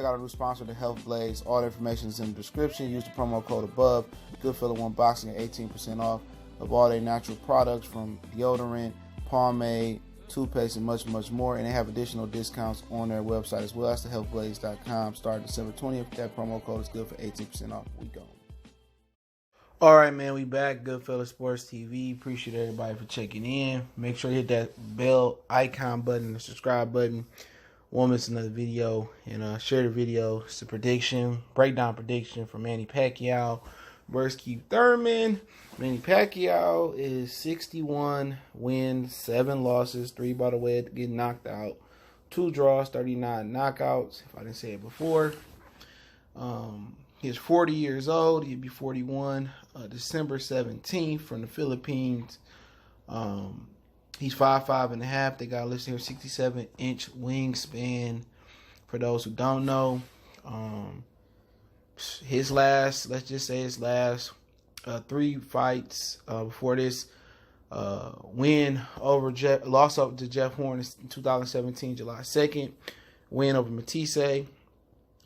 check out our new sponsor, the Health Blaze. All the information is in the description. Use the promo code above. Goodfellow One Boxing at 18% off of all their natural products, from deodorant, pomade, toothpaste, and much, much more. And they have additional discounts on their website as well. That's thehealthblaze.com. Starting December 20th. That promo code is good for 18% off. We go. All right, man, we back. Goodfellow Sports TV. Appreciate everybody for checking in. Make sure you hit that bell icon button, the subscribe button. Won't miss another video. And share the video. It's a breakdown prediction for Manny Pacquiao versus Keith Thurman. Manny Pacquiao is 61 wins, 7 losses, 3 by the way of getting knocked out, 2 draws, 39 knockouts, if I didn't say it before. He's 40 years old. He'll be 41 December 17th from the Philippines. He's 5'5.5". They got listed here 67-inch wingspan. For those who don't know, his last 3 fights before this, loss up to Jeff Horn in 2017, July 2nd. Win over Matisse,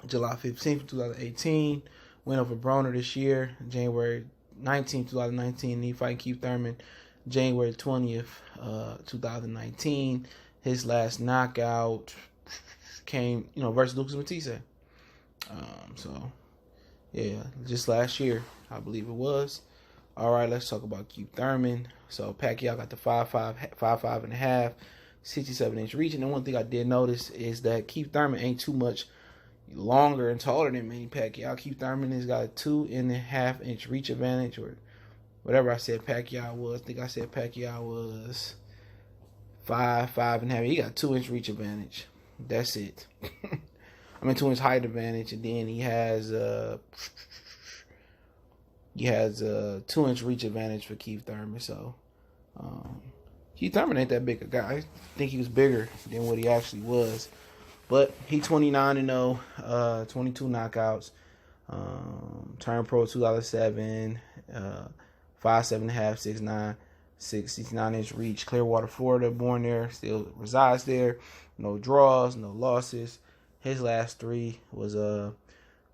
July 15th, 2018. Win over Broner this year, January 19th, 2019. He fighting Keith Thurman, January 20th, 2019. His last knockout came, versus Lucas Matisse. So, yeah, just last year, I believe it was. All right, let's talk about Keith Thurman. So Pacquiao got the 5'5", 67-inch reach. And the one thing I did notice is that Keith Thurman ain't too much longer and taller than Manny Pacquiao. Keith Thurman has got a 2.5-inch reach advantage, or whatever I said Pacquiao was. I think I said Pacquiao was 5'5.5". He got 2-inch reach advantage. That's it. 2-inch height advantage, and then he has a 2-inch reach advantage for Keith Thurman. So Keith Thurman ain't that big a guy. I think he was bigger than what he actually was. But he 29-0, 22 knockouts. Turned pro 2007, 5'7.5", 6'9", 69-inch reach. Clearwater, Florida, born there, still resides there. No draws, no losses. His last 3 was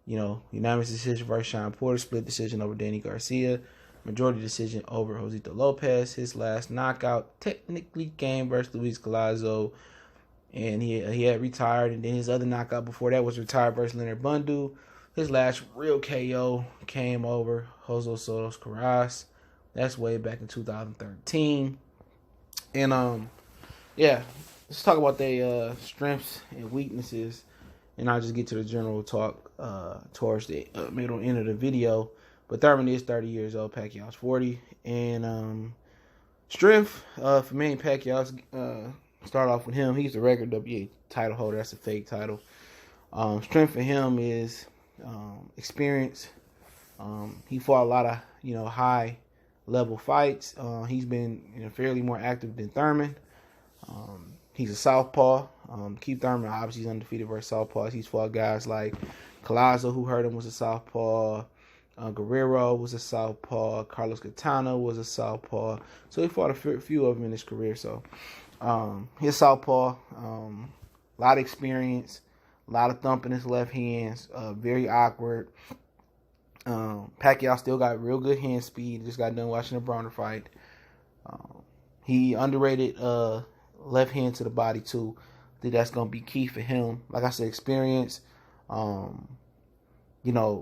unanimous decision versus Sean Porter, split decision over Danny Garcia, majority decision over Josito Lopez. His last knockout technically came versus Luis Collazo, and he had retired. And then his other knockout before that was retired versus Leonard Bundu. His last real KO came over Jose Sotos Carras. That's way back in 2013. And let's talk about their strengths and weaknesses. And I'll just get to the general talk towards the middle end of the video. But Thurman is 30 years old. Pacquiao's 40. And strength for Manny Pacquiao, start off with him. He's the regular WBA title holder. That's a fake title. Strength for him is experience. He fought a lot of high level fights. He's been fairly more active than Thurman. He's a southpaw. Keith Thurman obviously is undefeated versus southpaws. He's fought guys like Collazo, who hurt him, was a southpaw. Guerrero was a southpaw. Carlos Catano was a southpaw. So he fought a few of them in his career. So he's southpaw. A lot of experience. A lot of thump in his left hands. Very awkward. Pacquiao still got real good hand speed. Just got done watching the Broner fight. He underrated left hand to the body too. I think that's gonna be key for him. Like I said, experience,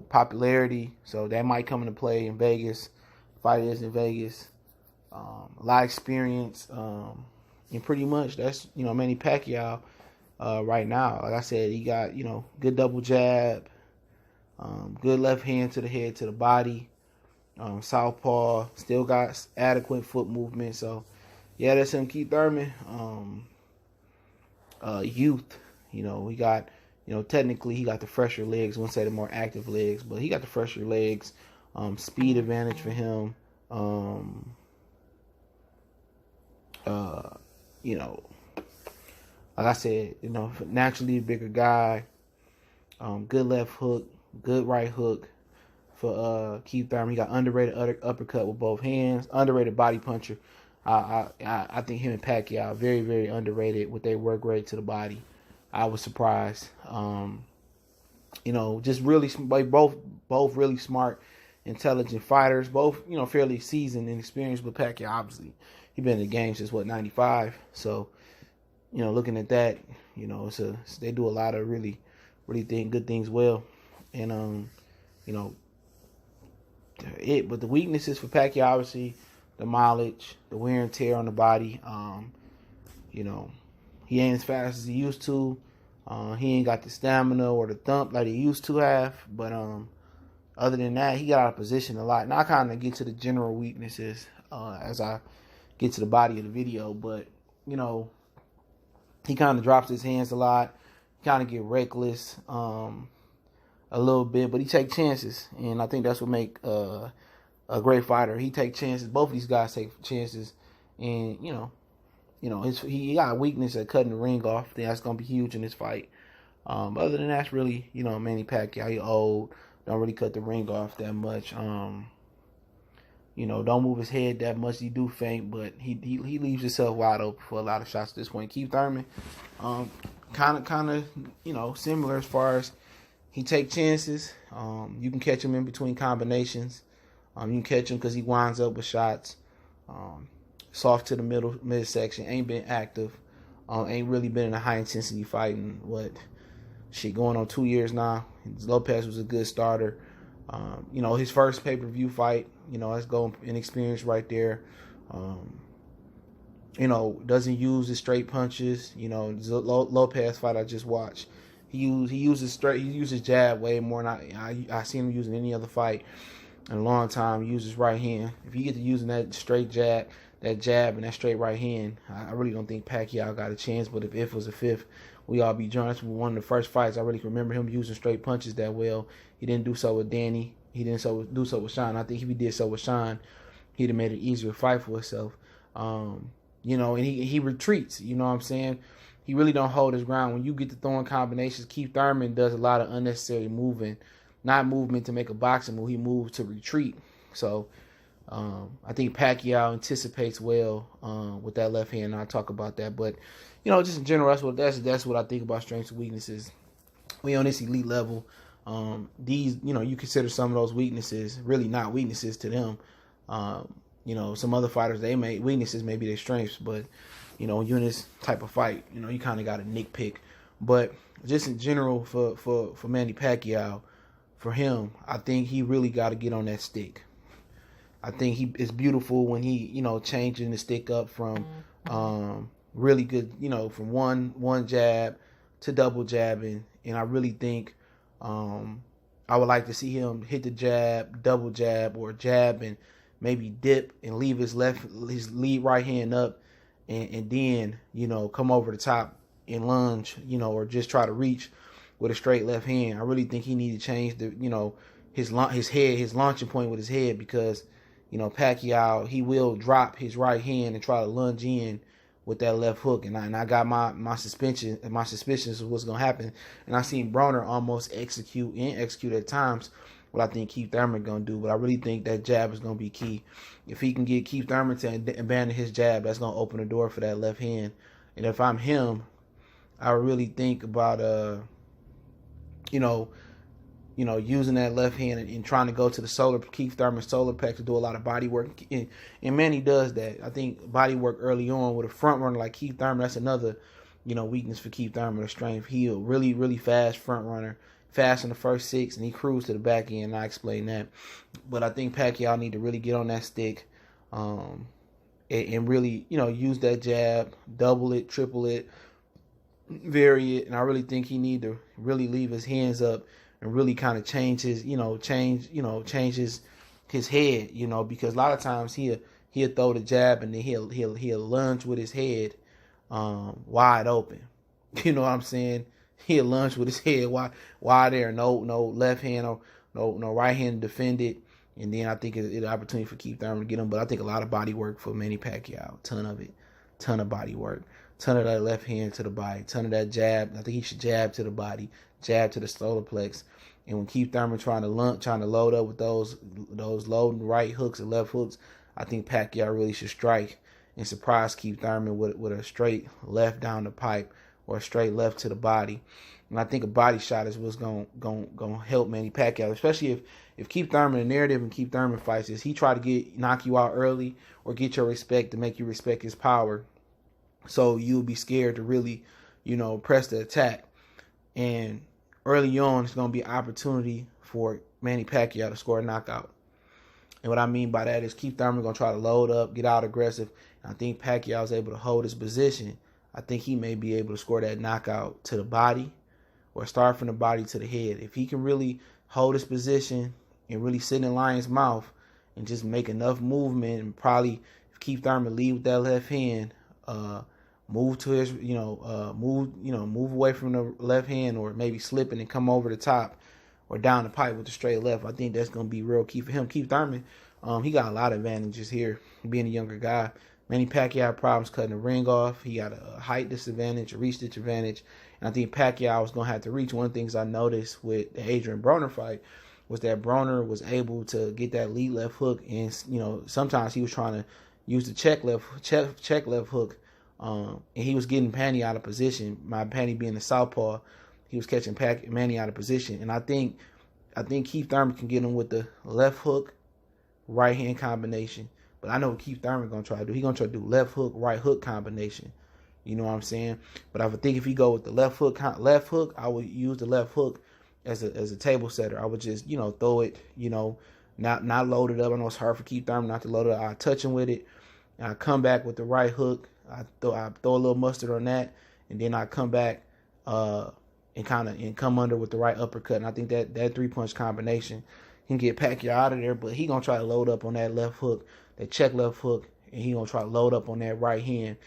popularity. So that might come into play in Vegas. Fight is in Vegas. A lot of experience, and pretty much that's Manny Pacquiao right now. Like I said, he got good double jab, good left hand to the head to the body, southpaw. Still got adequate foot movement. So. Yeah, that's him, Keith Thurman. Youth, he got, technically he got the fresher legs. I wouldn't say the more active legs, but he got the fresher legs. Speed advantage for him. Like I said, naturally a bigger guy. Good left hook, good right hook for Keith Thurman. He got underrated uppercut with both hands. Underrated body puncher. I think him and Pacquiao very, very underrated with their work rate to the body. I was surprised. Just really, like both really smart, intelligent fighters. Both, fairly seasoned and experienced. But Pacquiao, obviously, he been in the game since what, 95. So, looking at that, they do a lot of really, really good things well, and you know, But the weaknesses for Pacquiao, obviously, the mileage, the wear and tear on the body. He ain't as fast as he used to. He ain't got the stamina or the thump like he used to have. But other than that, he got out of position a lot. Now I kind of get to the general weaknesses as I get to the body of the video. But he kind of drops his hands a lot. He kind of get reckless a little bit, but he take chances, and I think that's what make a great fighter. He take chances. Both of these guys take chances, and he got a weakness at cutting the ring off. I think that's gonna be huge in this fight. But other than that, really, Manny Pacquiao, he old, don't really cut the ring off that much. Don't move his head that much. He do feint, but he leaves himself wide open for a lot of shots at this point. Keith Thurman, kind of, similar as far as he take chances. You can catch him in between combinations. You can catch him because he winds up with shots. Soft to the midsection. Ain't been active. Ain't really been in a high intensity fighting. Going on 2 years now. Lopez was a good starter. His first pay-per-view fight. That's going inexperienced right there. Doesn't use his straight punches. Lopez fight I just watched. He uses jab way more than I seen him using any other fight in a long time. He uses right hand. If you get to using that straight jab, and that straight right hand, I really don't think Pacquiao got a chance. But if it was a fifth, we all be joined. That's one of the first fights I really remember him using straight punches that well. He didn't do so with Danny. He didn't do so with Sean. I think if he did so with Sean, he'd have made it easier fight for himself. And he retreats. You know what I'm saying? He really don't hold his ground. When you get to throwing combinations, Keith Thurman does a lot of unnecessary moving. Not movement to make a boxing move. He moves to retreat. So I think Pacquiao anticipates well with that left hand. I'll talk about that. But, just in general, that's what I think about strengths and weaknesses. We on this elite level. These, you consider some of those weaknesses really not weaknesses to them. Some other fighters, weaknesses may be their strengths, but when you're in this type of fight, you kind of got to nitpick. But just in general, for Manny Pacquiao, for him, I think he really got to get on that stick. I think it's beautiful when he, changing the stick up from really good, from one jab to double jabbing, and I really think I would like to see him hit the jab, double jab, or jab and maybe dip and leave his lead right hand up, and then come over the top and lunge, or just try to reach with a straight left hand. I really think he need to change his launching point with his head, because Pacquiao, he will drop his right hand and try to lunge in with that left hook, and I got my suspicions of what's gonna happen, and I seen Broner almost execute at times what I think Keith Thurman gonna do. But I really think that jab is gonna be key. If he can get Keith Thurman to abandon his jab, that's gonna open the door for that left hand. And if I'm him, I really think about using that left hand and trying to go to the Keith Thurman solar plex to do a lot of body work. And Manny does that. I think body work early on with a front runner like Keith Thurman, that's another, weakness for Keith Thurman, a strength. He's a really, really fast front runner, fast in the first six, and he cruised to the back end. I explained that. But I think Pacquiao need to really get on that stick and really, use that jab, double it, triple it, vary it. And I really think he need to really leave his hands up and really kind of change his head, because a lot of times he'll throw the jab and then he'll lunge with his head wide open. You know what I'm saying? He'll lunge with his head wide there, no left hand or no right hand to defend it. And then I think it's an opportunity for Keith Thurman to get him. But I think a lot of body work for Manny Pacquiao, ton of it, ton of body work, ton of that left hand to the body, ton of that jab. I think he should jab to the body, jab to the solar plex. And when Keith Thurman trying to load up with those loading right hooks and left hooks, I think Pacquiao really should strike and surprise Keith Thurman with a straight left down the pipe or a straight left to the body. And I think a body shot is what's gonna help Manny Pacquiao, especially if Keith Thurman, the narrative in Keith Thurman fights is he try to knock you out early or get your respect to make you respect his power. So you'll be scared to really, press the attack. And early on, it's gonna be an opportunity for Manny Pacquiao to score a knockout. And what I mean by that is Keith Thurman gonna try to load up, get out aggressive. And I think Pacquiao is able to hold his position. I think he may be able to score that knockout to the body or start from the body to the head. If he can really hold his position and really sit in the lion's mouth and just make enough movement, and probably if Keith Thurman lead with that left hand, move to his, move away from the left hand, or maybe slipping and come over the top or down the pipe with the straight left. I think that's going to be real key for him. Keith Thurman, he got a lot of advantages here, being a younger guy. Manny Pacquiao had problems cutting the ring off. He got a height disadvantage, a reach disadvantage. And I think Pacquiao was going to have to reach. One of the things I noticed with the Adrian Broner fight was that Broner was able to get that lead left hook. And, sometimes he was trying to use the check left hook. And he was getting Manny out of position. My Manny being the southpaw, he was catching Manny out of position. And I think Keith Thurman can get him with the left hook, right hand combination. But I know what Keith Thurman going to try to do. He's going to try to do left hook, right hook combination. You know what I'm saying? But I think if he go with the left hook, I would use the left hook as a table setter. I would just, throw it, not load it up. I know it's hard for Keith Thurman not to load it up. I touch him with it. And I come back with the right hook. I throw a little mustard on that. And then I come back and come under with the right uppercut. And I think that 3-punch combination can get Pacquiao out of there. But he going to try to load up on that left hook, that check left hook. And he going to try to load up on that right hand.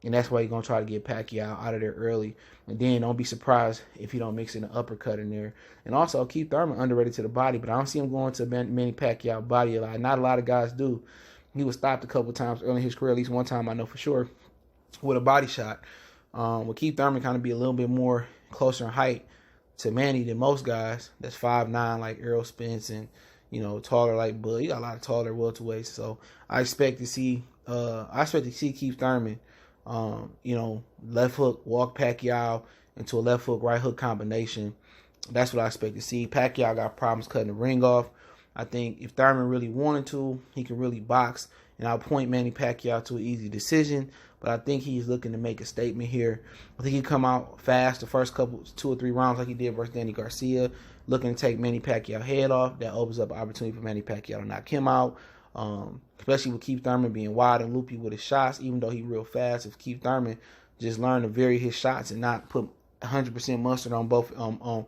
And that's why he's going to try to get Pacquiao out of there early. And then don't be surprised if he don't mix in an uppercut in there. And also, Keith Thurman underrated to the body, but I don't see him going to Manny Pacquiao body a lot. Not a lot of guys do. He was stopped a couple of times early in his career, at least one time I know for sure, with a body shot. With Keith Thurman kind of be a little bit more closer in height to Manny than most guys. That's 5'9", like Errol Spence, and taller like Bud. You got a lot of taller welterweights, so I expect to see Keith Thurman, left hook walk Pacquiao into a left hook right hook combination. That's what I expect to see. Pacquiao got problems cutting the ring off. I think if Thurman really wanted to, he could really box, and I'll point Manny Pacquiao to an easy decision. But I think he's looking to make a statement here. I think he come out fast the first 2 or 3 rounds like he did versus Danny Garcia, looking to take Manny Pacquiao head off. That opens up an opportunity for Manny Pacquiao to knock him out, especially with Keith Thurman being wide and loopy with his shots, even though he's real fast. If Keith Thurman just learned to vary his shots and not put 100% mustard on both on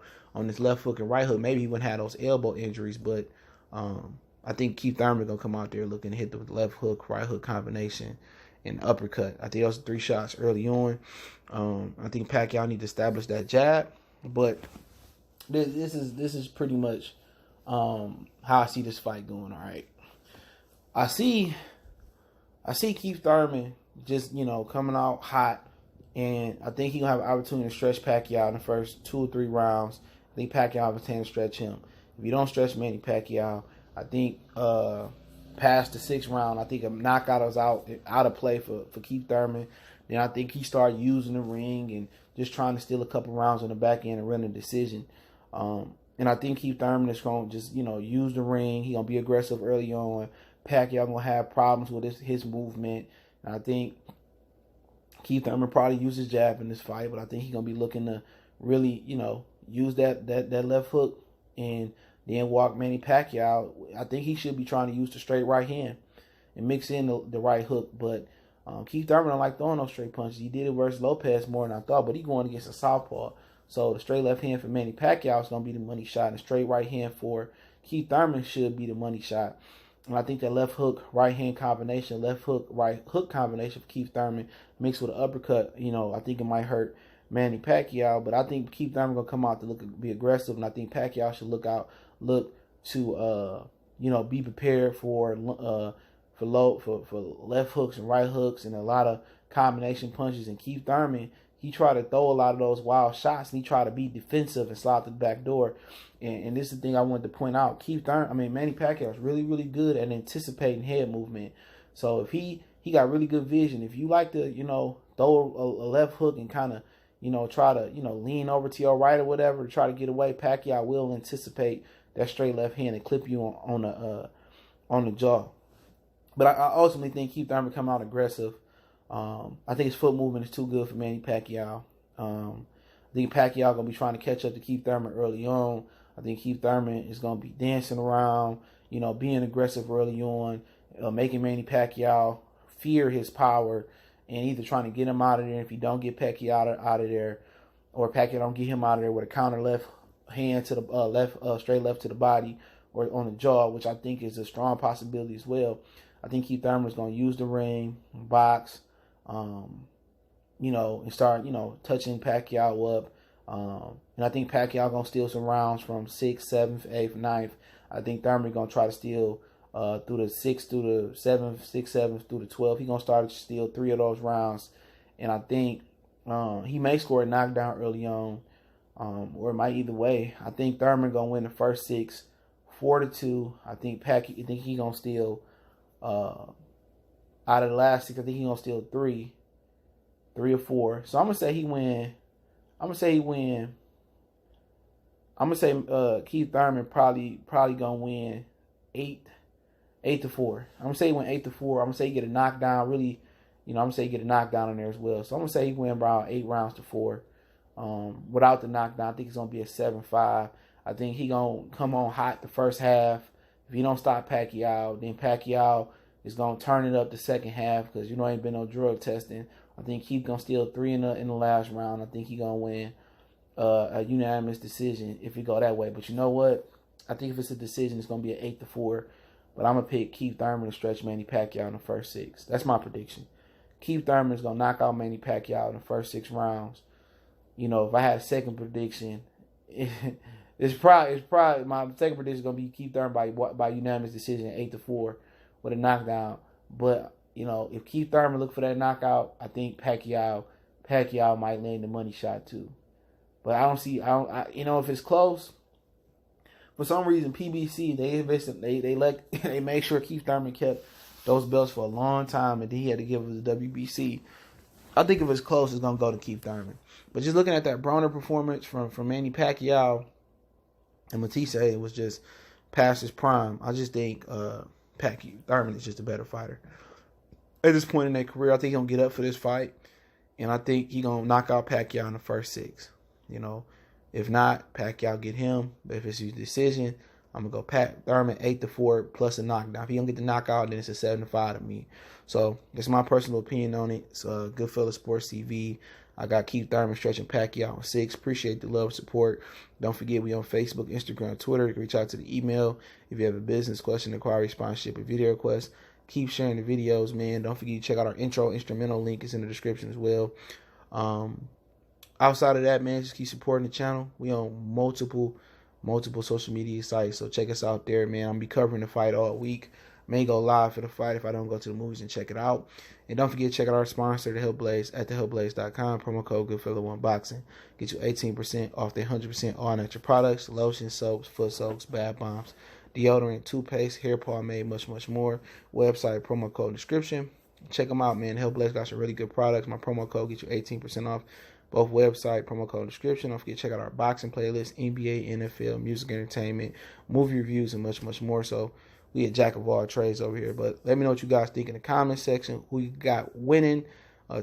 his left hook and right hook, maybe he wouldn't have those elbow injuries. But I think Keith Thurman going to come out there looking to hit the left hook, right hook combination and uppercut. I think those are 3 shots early on. I think Pacquiao need to establish that jab. But this is pretty much how I see this fight going. All right, I see Keith Thurman just coming out hot, and I think he's gonna have an opportunity to stretch Pacquiao in the first 2 or 3 rounds. I think Pacquiao will tend to stretch him. If you don't stretch Manny Pacquiao, I think past the 6th round, I think a knockout is out of play for Keith Thurman. Then I think he started using the ring and just trying to steal a couple rounds on the back end and run a decision. And I think Keith Thurman is going to just, use the ring. He's going to be aggressive early on. Pacquiao going to have problems with his movement. And I think Keith Thurman probably uses jab in this fight, but I think he's going to be looking to really, use that left hook and then walk Manny Pacquiao. I think he should be trying to use the straight right hand and mix in the right hook. But Keith Thurman don't like throwing those straight punches. He did it versus Lopez more than I thought, but he's going against a southpaw. So the straight left hand for Manny Pacquiao is going to be the money shot, and the straight right hand for Keith Thurman should be the money shot. And I think that left hook, right hand combination, left hook, right hook combination for Keith Thurman mixed with an uppercut, I think it might hurt Manny Pacquiao. But I think Keith Thurman going to come out to be aggressive, and I think Pacquiao should look to be prepared for left hooks and right hooks and a lot of combination punches. And Keith Thurman, he tried to throw a lot of those wild shots, and he tried to be defensive and slide to the back door. And this is the thing I wanted to point out. Manny Pacquiao is really, really good at anticipating head movement. So if he got really good vision, if you like to, throw a left hook and kind of, try to, lean over to your right or whatever to try to get away, Pacquiao will anticipate that straight left hand and clip you on the jaw. But I ultimately think Keith Thurman come out aggressive. I think his foot movement is too good for Manny Pacquiao. I think Pacquiao gonna be trying to catch up to Keith Thurman early on. I think Keith Thurman is gonna be dancing around, being aggressive early on, making Manny Pacquiao fear his power, and either trying to get him out of there. If he don't get Pacquiao out of there, or Pacquiao don't get him out of there with a counter left hand to the straight left to the body or on the jaw, which I think is a strong possibility as well. I think Keith Thurman is going to use the ring, box, and start, touching Pacquiao up. And I think Pacquiao going to steal some rounds from 6th, 7th, 8th, 9th. I think Thurman going to try to steal through the 6th, through the 7th, 6th, 7th, through the 12th. He's going to start to steal 3 of those rounds. And I think he may score a knockdown early on, or it might either way. I think Thurman going to win the first 6, 4-2. I think he's going to steal... out of the last 6, I think he's gonna steal 3 or 4. So I'm gonna say Keith Thurman probably gonna win 8-4. I'm gonna say he win 8-4. I'm gonna say he get a knockdown. Really, I'm gonna say he get a knockdown in there as well. So I'm gonna say he win around 8 rounds to 4. Without the knockdown, I think it's gonna be a 7-5. I think he gonna come on hot the first half. If you don't stop Pacquiao, then Pacquiao is going to turn it up the second half because, ain't been no drug testing. I think Keith going to steal 3 in the last round. I think he going to win a unanimous decision if we go that way. But you know what? I think if it's a decision, it's going to be an 8-4. But I'm going to pick Keith Thurman to stretch Manny Pacquiao in the first 6. That's my prediction. Keith Thurman is going to knock out Manny Pacquiao in the first 6 rounds. If I had a second prediction... It's probably my second prediction is gonna be Keith Thurman by unanimous decision 8-4 with a knockdown. But if Keith Thurman look for that knockout, I think Pacquiao might land the money shot too. But if it's close, for some reason PBC they made sure Keith Thurman kept those belts for a long time, and then he had to give it to the WBC. I think if it's close, it's gonna go to Keith Thurman. But just looking at that Broner performance from Manny Pacquiao. And Matisse, it was just past his prime. I just think Thurman is just a better fighter. At this point in their career, I think he's going to get up for this fight. And I think he's going to knock out Pacquiao in the first 6. If not, Pacquiao get him. But if it's his decision, I'm going to go Thurman 8-4 plus a knockdown. If he don't get the knockout, then it's a 7-5 to me. So that's my personal opinion on it. It's Goodfellas Sports TV. I got Keith Thurman stretching Pacquiao on 6. Appreciate the love and support. Don't forget we on Facebook, Instagram, Twitter. You can reach out to the email if you have a business question, inquiry, sponsorship, or video request. Keep sharing the videos, man. Don't forget to check out our intro instrumental link. It's in the description as well. Outside of that, man, just keep supporting the channel. We on multiple social media sites, so check us out there, man. I'm gonna be covering the fight all week. May go live for the fight if I don't go to the movies and check it out. And don't forget to check out our sponsor, The Health Blaze, at thehealthblaze.com. Promo code Goodfella1Boxing. Get you 18% off their 100% all natural products, lotions, soaps, foot soaks, bath bombs, deodorant, toothpaste, hair pomade, much more. Website, promo code description. Check them out, man. The Health Blaze got some really good products. My promo code gets you 18% off. Both website, promo code description. Don't forget to check out our boxing playlist, NBA, NFL, music, entertainment, movie reviews, and much more. So we a jack of all trades over here. But let me know what you guys think in the comment section. Who you got winning?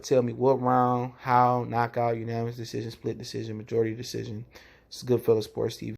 Tell me what round, how, knockout, unanimous decision, split decision, majority decision. It's Goodfellas Sports TV.